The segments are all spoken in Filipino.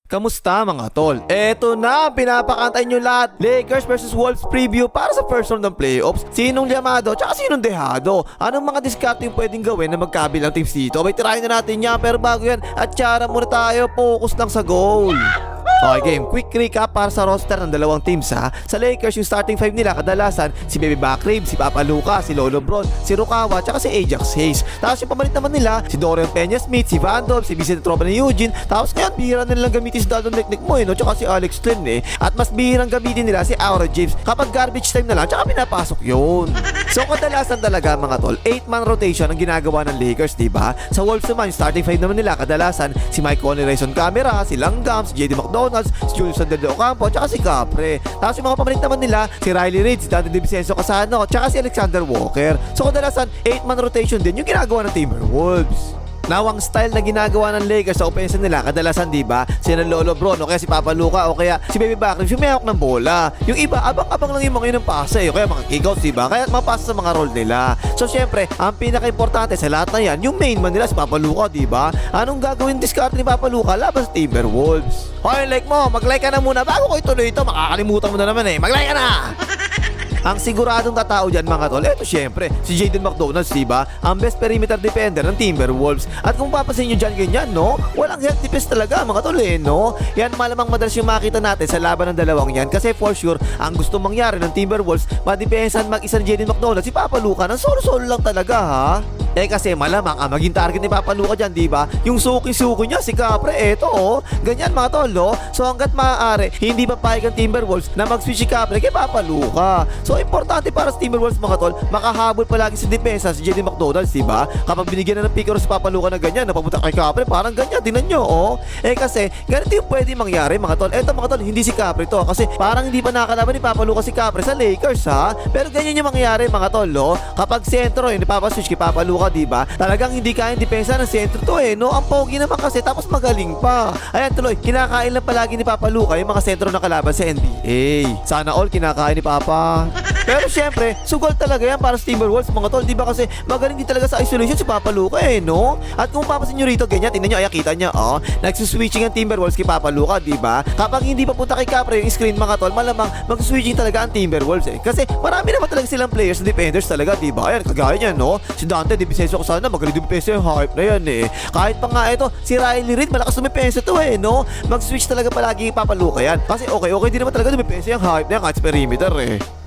Kamusta mga tol? Eto na, pinapakantay nyo lahat. Lakers versus Wolves preview para sa first round ng playoffs. Sinong llamado, tsaka sinong dehado? Anong mga diskarte yung pwedeng gawin na magkabilang teams dito? May tirahin na natin yan, pero bago yan, at tsara muna tayo, focus lang sa goal. Okay game, quick recap para sa roster ng dalawang teams ha. Sa Lakers, yung starting five nila kadalasan si Baby Bakrib, si Papa Luka, si Lolo Bron, si Rukawa, tsaka si Ajax Hayes. Tapos yung pamalit naman nila, si Dorian Peña-Smith, si Vandov, si Vicente Tropa ni Eugene. Tapos ngayon, bihira na nilang gamitin si Daldon Leknek mo no? Tsaka si Alex Len At mas bihirang gamitin nila si Aura James kapag garbage time na lang, tsaka pinapasok yun. So kadalasan talaga mga tol, 8-man rotation ang ginagawa ng Lakers, diba? Sa Wolves naman, yung starting five naman nila kadalasan si Mike Conley, Rayson Camera, si Langgam, si JD McDonald's, si Julius Randle de Ocampo, tsaka si Capre. Tapos yung mga pamalit naman nila, si Riley Reid, si Dante DiVincenzo Casano, tsaka si Alexander Walker. So kadalasan, 8-man rotation din yung ginagawa ng Timberwolves. Now, ang style na ginagawa ng Lakers sa offense nila, kadalasan diba, sina Lolo Bron o kaya si Papa Luka o kaya si Baby Bakrib, yung may hawak ng bola. Yung iba, abang-abang lang yung mga yun ng pasa o kaya mga kickouts diba, kaya mapasa sa mga role nila. So syempre, ang pinaka-importante sa lahat na yan, yung main man nila si Papa Luka diba. Anong gagawin discard ni Papa Luka laban sa Timberwolves? Hoy, like mo, mag-like ka na muna bago ko ituloy ito, makakalimutan mo na naman mag-like ka na! Ang siguradong tatao dyan mga tol, eto syempre, si Jaden McDonald's diba? Ang best perimeter defender ng Timberwolves. At kung papasin nyo dyan ganyan, no? Walang health defense talaga mga tol no? Yan malamang madalas yung makita natin sa laban ng dalawang yan. Kasi for sure, ang gusto mangyari ng Timberwolves, madepensan mag-isa ni Jaden McDonald's, si Papa Luka, ng solo-solo lang talaga ha? Kasi malamang ang maging target ni Papa Luka dyan, diba? Yung suki-suki niya, si Capre, eto ganyan mga tol, So hanggat maaari, hindi papayag ang Timberwolves na mag-switch si Capre kay Papa Luka. So importante para sa Timberwolves mga tol, makahabol palagi sa depensa si JD McDonald's, diba? Kapag binigyan na ng pick or si Papa Luka na ganyan, napapunta kay Capre, parang ganyan, tinan nyo, kasi ganito yung pwede mangyari mga tol. Eto mga tol, hindi si Capre to, kasi parang hindi pa nakakalaban ni Papa Luka si Capre sa Lakers ha. Pero ganyan yung mangyari mga tol, kapag sentro yung napapaswitch kay Papa Luka, diba? Talagang hindi kayang depensa ng sentro to no? Ang pogi naman kasi, tapos magaling pa. Ayan tuloy, kinakain lang palagi ni Papa Luka yung mga sentro na kalaban sa NBA. Sana all kinakain ni Papa. Pero syempre, sugal talaga yan para sa Timberwolves mga tol, diba? Kasi magaling din talaga sa isolation si Papa Luka no? At kung papasin nyo rito, ganyan, tingnan nyo, kita nyo, nagsuswitching ang Timberwolves kay Papa Luka, diba? Kapag hindi papunta kay Capre yung screen mga tol, malamang mag-switching talaga ang Timberwolves Kasi marami naman talaga silang players na defenders talaga, diba? Ayan, kagaya niyan, Si Dante DiVincenzo Casano, magaling dumipensa yung hype na yan Kahit pa nga ito, si Riley Reid, malakas dumipensa to no? Mag-switch talaga palagi kay Papa Luka yan. Kasi okay din naman talaga dumipensa yung hype na yan kahit sa perimeter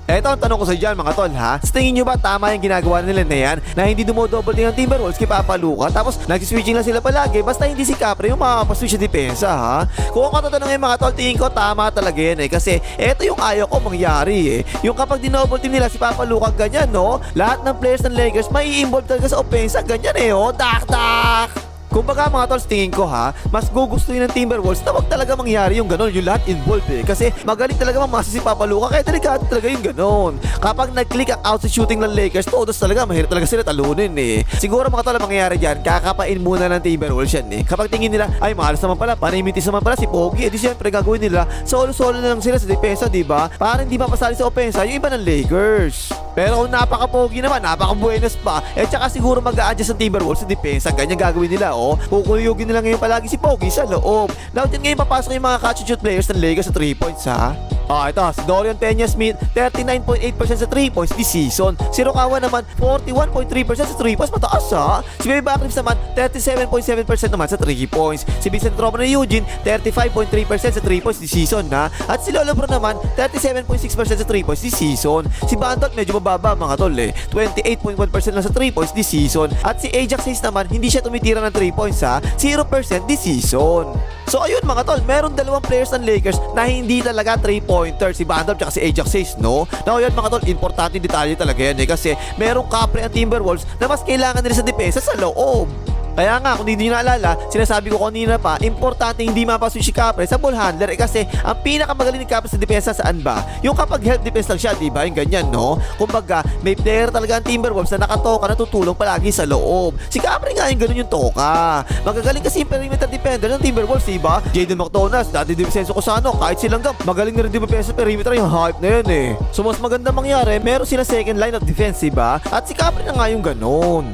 Eto ang tanong ko sa dyan mga tol ha. Sa tingin nyo ba tama yung ginagawa nila na yan na hindi dumodouble din ang Timberwolves kay Papa Luka tapos nag-switching lang sila palagi basta hindi si Capre yung makapaswitch sa depensa ha? Kung ako tatanungin mga tol, tingin ko tama talaga yan kasi eto yung ayaw ko mangyari Yung kapag dinouble team nila si Papa Luka ganyan lahat ng players ng Lakers may i-involve talaga sa opensa ganyan dak. Kumbaga mga tol, tingin ko ha, mas gugustuhin ng Timberwolves na wag talaga mangyari yung ganon, yung lahat involved Kasi magaling talaga mamasa si Papa Luka, kaya delikado talaga yung ganon. Kapag nag-click ang outside shooting ng Lakers, todos talaga, mahirap talaga sila talunin Siguro mga tol, ang mangyayari dyan, kakapain muna ng Timberwolves yan Kapag tingin nila, ay mahalas naman pala, panimitis naman pala si Pogi, di syempre gagawin nila, solo-solo na lang sila sa depensa, diba? Para hindi mapasali sa opensa yung iba ng Lakers. Pero kung napaka-pogi naman, napaka-buenas pa, tsaka siguro mag-a-adjust ang Timberwolves sa depensa, ganyan gagawin nila kukuyugin nila ngayon palagi si Pogi sa loob. Now dyan ngayon papasok yung mga catch-and-shoot players ng Lakers sa 3 points ha. Ito, si Dorian Peña-Smith, 39.8% sa 3 points this season. Si Rukawa naman, 41.3% sa 3 points, mataas ha. Si Baby Bakrib naman, 37.7% naman sa 3 points. Si Vicente Tropa ni Eugene, 35.3% sa 3 points this season ha. At si Lolo Bron naman, 37.6% sa 3 points this season. Si Vandal medyo mababa mga tol 28.1% lang sa 3 points this season. At si Ajax Hayes naman, hindi siya tumitira ng 3 points ha, 0% this season. So ayun mga tol, meron dalawang players ng Lakers na hindi talaga 3-pointer, si Vandal at si Ajax Hayes Now yun mga tol, importante detalye talaga yan kasi merong Capre ang Timberwolves na mas kailangan nila sa depensa sa loob. Kaya nga, kung hindi nyo naalala, sinasabi ko kanina pa, importante hindi mapaswitch si Capre sa ball handler kasi ang pinakamagaling ni Capre sa depensa saan ba? Yung kapag help defense lang siya, diba? Yung ganyan, Kumbaga, may player talaga ang Timberwolves na nakatoka na tutulong palagi sa loob. Si Capre nga yung ganun yung toka. Magagaling kasi yung perimeter defender ng Timberwolves, diba? Jaden McDonald's, dati DiVincenzo Casano, kahit silang magaling na rin depensa sa perimeter yung hype na yun So mas maganda mangyari, meron sila second line of defense, diba? At si Capre na nga yung ganun.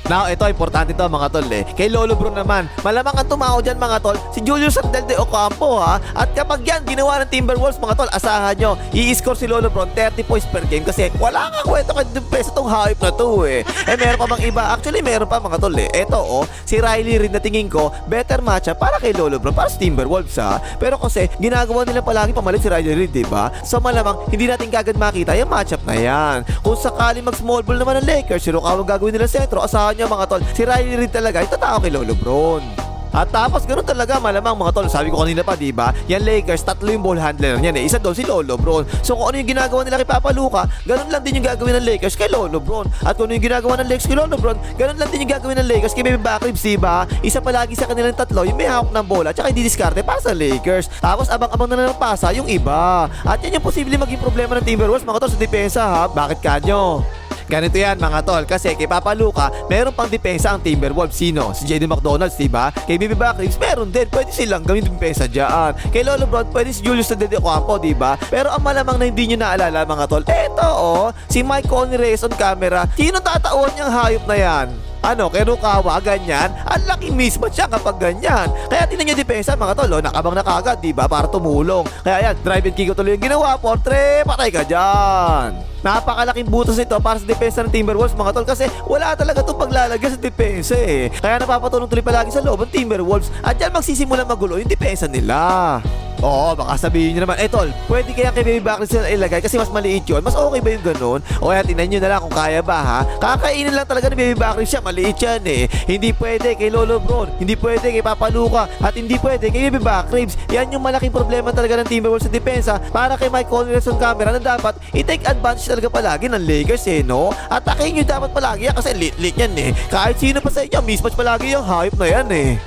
Now, ito, importante to mga tol Kay Lolo Bron naman, malamang ang tumao dyan mga tol, si Julius Sandel de Ocampo ha. At kapag yan, ginawa ng Timberwolves mga tol, asahan nyo, i-score si Lolo Bron 30 points per game kasi wala nga kwento kay Dempesa tong hype na to meron pa bang iba? Actually, meron pa mga tol Eto si Riley Reid na tingin ko, better matchup para kay Lolo Bron, para sa Timberwolves ha. Pero kasi, ginagawa nila palagi pamalit si Riley Reid, diba? So malamang, hindi natin kagad makita yung matchup na yan. Kung sakali mag-small ball naman ng Lakers, sino ka gagawin nila sentro, asahan nyo mga tol, si Riley Reid talaga itatao kay Lolo Bron. At tapos ganoon talaga malamang mga tol, sabi ko kanina pa diba, yan Lakers, tatlo yung ball handler niyan isa doon si Lolo Bron. So kung ano yung ginagawa nila kay Papa Luka, ganoon lang din yung gagawin ng Lakers kay Lolo Bron. At kung ano yung ginagawa ng Lakers kay Lolo Bron, ganoon lang din yung gagawin ng Lakers kay Baby Backribs, diba? Isa palagi sa kanilang tatlo yung may hawak ng bola tsaka didiskarte para sa Lakers. Tapos abang-abang na lang pasa yung iba. At yan yung posibleng maging problema ng Timberwolves mga tol sa depensa ha. Bakit kanyo? Ganito yan mga tol, kasi kay Papa Luka, meron pang depensa ang Timberwolves. Sino? Si JD McDonald's, diba? Kay Baby Backribs, meron din. Pwede silang gawin depensa dyan. Kay Lolo Bron, pwede si Julius Sandel de Ocampo, diba? Pero ang malamang na hindi nyo naalala mga tol, eto si Mike Conley Reyes on camera. Sino tatauhan niyang hayop na yan? Kay Rukawa, ganyan. Ang laking mismatch siya kapag ganyan. Kaya tinan nyo depensa mga tol, nakabang na kagad, diba? Para tumulong. Kaya yan, drive and kick tuloy yung ginawa. Portre, patay ka dyan. Napakalaking butas nito para sa depensa ng Timberwolves mga tol kasi wala talaga itong paglalagay sa depensa Kaya napapatulong tuloy palagi sa loob ng Timberwolves at dyan magsisimula magulo yung depensa nila. Oo, baka sabihin nyo naman, tol, pwede kaya kay Baby Backribs sila ilagay kasi mas maliit yun. Mas okay ba yung ganun? O kaya tinan nyo na lang kung kaya ba ha. Kakainin lang talaga ni Baby Backribs siya, maliit yan Hindi pwede kay Lolo Bron, hindi pwede kay Papa Luka, at hindi pwede kay Baby Backribs. Yan yung malaking problema talaga ng Timberwolves sa depensa para kay Mike Conley on camera na dapat i-take advantage talaga palagi ng Lakers no? Atakin nyo dapat palagi yan kasi lit yan Kahit sino pa sa inyo, mismatch palagi yung hype na yan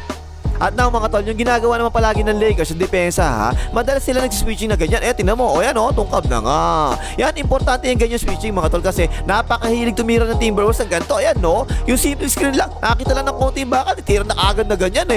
At now mga tol, yung ginagawa naman palagi ng Lakers sa depensa ha, madalas sila nag-switching na ganyan. Tinan mo, yan tungkab na nga. Yan, importante yung ganyan switching mga tol kasi napakahilig tumira ng Timberwolves ng ganito. Ayan yung simple screen lang, nakita lang ng konti bakal, tira na agad na ganyan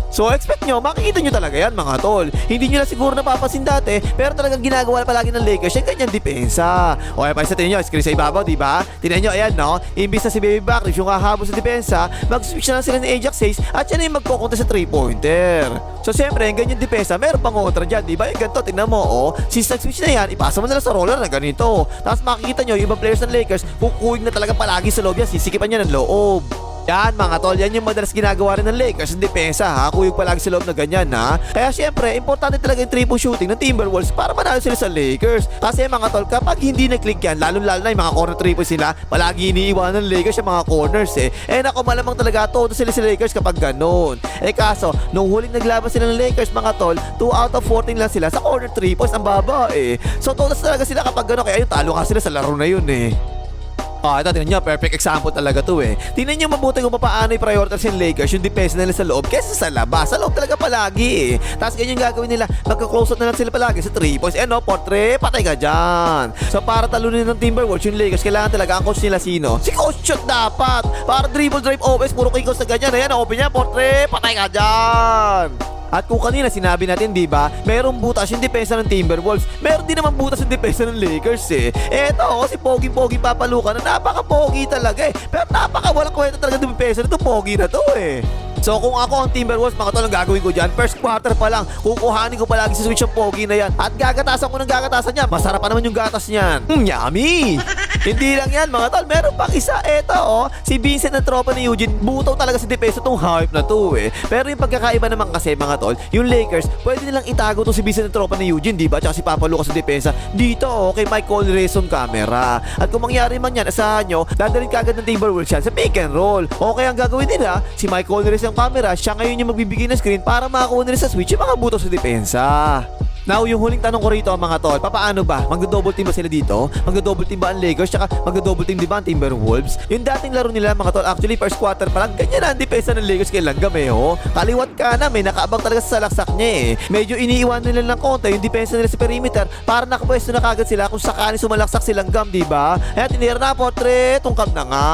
So expect nyo, makikita nyo talaga yan mga tol. Hindi nyo na siguro napapansin dati, pero talagang ginagawa palagi ng Lakers yung ganyan depensa. Okay pa isa, tinan nyo, screen sa ibabaw, diba? Tinan nyo, ayan imbis na si Baby Backribs yung hahabol sa depensa, mag-switch na lang sila ni Ajax Hayes at yan yung magkukunta sa 3-pointer. So siyempre, yung ganyan depensa, meron pang kontra dyan, diba? Yung ganito, tingnan mo since nag-switch na yan, ipasa mo na lang sa roller na ganito. Tapos makikita nyo, yung ibang players ng Lakers, kukuwig na talaga palagi sa loob yan, sisikipan niya ng loob. Yan mga tol, yan yung madalas ginagawa rin ng Lakers ng depensa ha, kuyog palagi sa loob na ganyan Kaya syempre, importante talaga yung 3-point shooting ng Timberwolves para manalo sila sa Lakers. Kasi mga tol, kapag hindi na-click yan, lalo na yung mga corner 3-points nila, palagi iniiwanan ng Lakers yung mga corners nako, malamang talaga todo sila sa Lakers kapag ganun. Kaso, nung huling naglaban sila ng Lakers mga tol, 2 out of 14 lang sila sa corner 3-points, ang baba So todas talaga sila kapag ganun, kaya talo nga sila sa laro na yun ito, tingnan nyo, perfect example talaga to Tingnan nyo mabuti kung paano i-prioritize yung Lakers yung defense nila sa loob kesa sa labas. Sa loob talaga palagi Tapos ganyan gagawin nila, magka-close out na lang sila palagi sa 3 points. Portre, patay ka dyan. So para talunin ng Timberwolves yung Lakers, kailangan talaga ang coach nila sino? Si Coach Shot dapat. Para dribble, drive, OS, puro kickouts na ganyan. Ayan, open niya, Portre, patay ka dyan. At kung kanina sinabi natin, di ba, merong butas yung depensa ng Timberwolves, meron din naman butas yung depensa ng Lakers Eto, si Pogi Papa Luka na napaka-pogi talaga pero napaka-walang kwenta talaga ng depensa nito, pogi na to So kung ako ang Timberwolves, mga tol, ang gagawin ko dyan, first quarter pa lang, kukuhanin ko palagi si switch ang pogi na yan at gagatasan ko ng gagatasan niya. Masarap pa naman yung gatas niyan. Yummy! Hindi lang yan mga tol, meron pang isa. Eto si Vincent na tropa ni Eugene, butaw talaga sa depensa tong hype na to Pero yung pagkakaiba naman kasi mga tol, yung Lakers, pwede nilang itago to si Vincent na tropa ni Eugene, diba? Tsaka si Papa Luka sa depensa dito kay Mike Conley Reyes on camera. At kung mangyari man yan, asahan nyo, dadalhin kagad ng Timberwolves yan sa pick and roll. Okay, ang gagawin nila, si Mike Conley Reyes ang camera, siya ngayon yung magbibigay ng screen para makakuha nila sa switch yung mga buto sa depensa. Now, yung huling tanong ko rito mga tol, paano ba? Magdo-double team ba sila dito? Magdo-double team ba ang Lakers? Tsaka magdo-double team di ba ang Timberwolves? Yung dating laro nila mga tol, actually first quarter pa lang, ganyan na ang depensa ng Lakers kay Langgam Kaliwat ka na, may nakaabang talaga sa salaksak niya Medyo iniiwan nila ng konti yung depensa nila sa perimeter para nakapwesto na kagad sila kung sakali sumalaksak si Langgam, di ba? Kaya tinira na, Portre, tungkap na nga.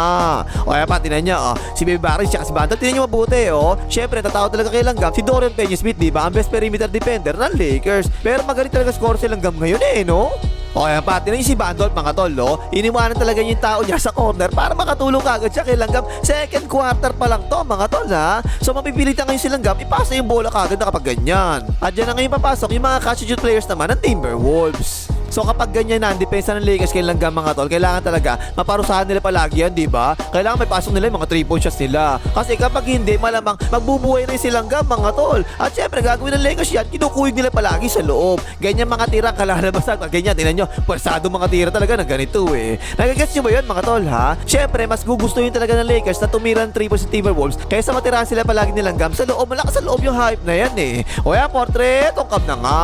O kaya pa, tinan niya, si Baby Backribs tsaka si Bantal, tinan niyo mabuti, Syempre, tatawag talaga kay Langgam, si Dorian Finney-Smith, di ba? Ang best perimeter defender ng Lakers. Pero magaling talaga score si Langgam ngayon no? O yan pati na yung si Bandol mga tol, no? Iniwanan talaga yung tao niya sa corner para makatulong kagad siya kay Langgam. Second quarter pa lang to mga tol ha. So mapipilitan ngayon si Langgam ipasa yung bola kagad na kapag ganyan. At dyan na ngayon papasok yung mga catch and shoot players naman ng Timberwolves. So kapag ganyan na ang depensa ng Lakers kay Langgam mga tol, kailangan talaga maparusahan nila palagi yan, di ba? Kailangan may pasok nila yung mga 3-point shots nila. Kasi kapag hindi, malamang magbubuhay na yung si Langgam mga tol. At syempre gagawin ng Lakers yan, kinukuhig nila palagi sa loob. Ganyan mga tira kalalabasan. Ganyan, tingnan nyo, pwersado mga tira talaga ng ganito eh. Nagagets nyo ba yun mga tol ha? Syempre mas gugustuhin talaga ng Lakers na tumira ng 3 points sa Timberwolves kaysa matirahan sila palagi ni Langgam sa loob. Malakas sa loob yung hype na yan eh. O yan, portrait, tungkap na nga.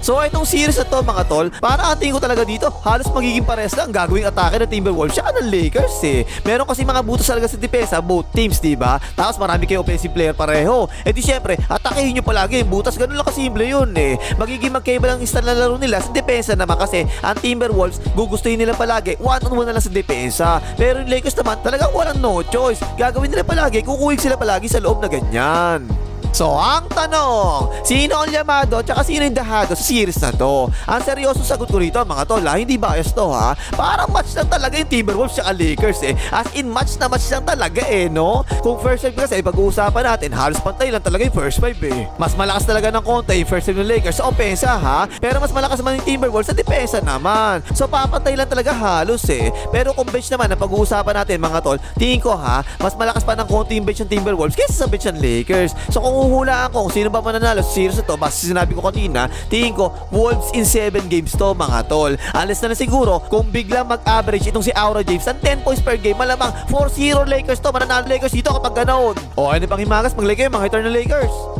So itong series na to mga tol, para tingin ko talaga dito, halos magiging pares lang ang gagawing atake ng Timberwolves siya ng Lakers eh. Meron kasi mga butos talaga sa depensa, both teams, diba? Tapos marami kayo offensive player pareho. Eh di syempre, atakehin nyo palagi yung butas, ganun lang kasimple yun eh. Magiging magkaiba lang style na laro nila sa depensa naman kasi ang Timberwolves gugustuhin nila palagi, one-on-one na lang sa depensa. Pero yung Lakers naman, talagang walang no choice. Gagawin nila palagi, kukuhig sila palagi sa loob na ganyan. So, ang tanong, sino ang Llamado at sino yung Dahado sa series na to? Ang seryoso sagot ko rito mga tol ha, hindi bias to ha. Parang match lang talaga yung Timberwolves at Lakers eh. As in match na match lang talaga eh no? Kung first five kasi pag-uusapan natin, halos pantay lang talaga yung first five eh. Mas malakas talaga ng konti yung first five ng Lakers sa opensa ha. Pero mas malakas naman yung Timberwolves sa depensa naman. So papantay lang talaga halos eh. Pero kung bench naman ang pag-uusapan natin mga tol, tingin ko ha, mas malakas pa ng konti yung bench ng Timberwolves kaysa sa bench ng Lakers. So kung huhulaan ko kung sino ba mananalo sa series na to, basta sinabi ko kanina, tingin ko Wolves in 7 games to mga tol. Unless na siguro kung biglang mag-average itong si Aura James ng 10 points per game, malamang 4-0 Lakers to, mananalo Lakers dito kapag ganoon. O ano pang himagas, mag-like kayo mga hater ng Lakers.